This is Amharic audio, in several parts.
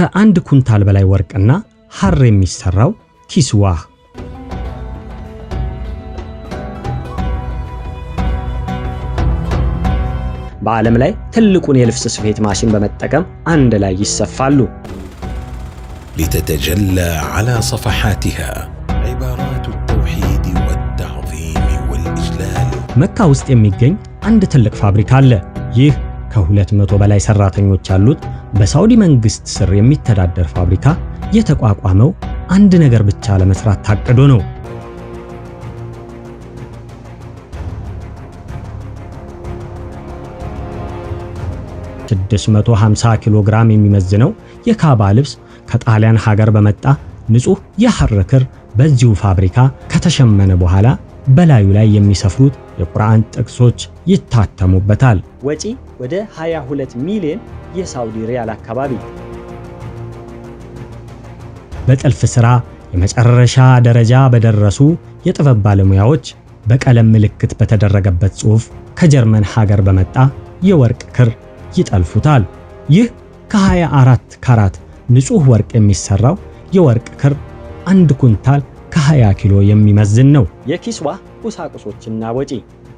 ከ1 ኩንታል በላይ ወርቅና ሐር የሚሰራው ኪስዋህ። በዓለም ላይ ትልቁን የልብስ ስፌት ማሽን በመጠቀም አንድ ላይ ይሰፋሉ። لتتجلى على صفحاتها عبارات التوحيد والتعظيم والإجلال. መካ ውስጥ የሚገኝ አንድ ትልቅ ፋብሪካ አለ። ይህ ከ200 በላይ ሰራተኞች ያሉት በሳውዲ መንግስት ስር የሚተዳደር ፋብሪካ የተቋቋመው አንድ ነገር ብቻ ለመስራት ታቅዶ ነው። 650 ኪሎ ግራም የሚመዝነው የካባ ልብስ ከጣሊያን ሀገር በመጣ ንጹህ የሐር ክር በዚሁ ፋብሪካ ከተሸመነ በኋላ በላዩ ላይ የሚሰፍሩት የቁርአን ጥቅሶች ይታተሙበታል። ወጪ ወደ 22 ሚሊዮን የሳውዲ ሪያል አካባቢ። በጥልፍ ሥራ የመጨረሻ ደረጃ በደረሱ የጥበብ ባለሙያዎች በቀለም ምልክት በተደረገበት ጽሑፍ ከጀርመን ሀገር በመጣ የወርቅ ክር ይጠልፉታል። ይህ ከ24 ካራት ንጹህ ወርቅ የሚሰራው የወርቅ ክር 1 ኩንታል ከ20 ኪሎ የሚመዝን ነው። የኪስዋህ ቁሳቁሶችና ወጪ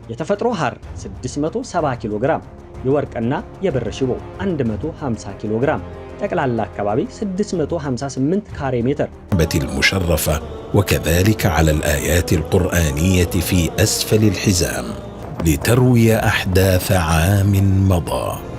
የተፈጥሮ ሐር 670 ኪሎ ግራም፣ የወርቅና የብር ሽቦ 150 ኪሎ ግራም፣ ጠቅላላ አካባቢ 658 ካሬ ሜትር። المشرفة وكذلك على الآيات القرآنية في أسفل الحزام لتروي أحداث عام مضى.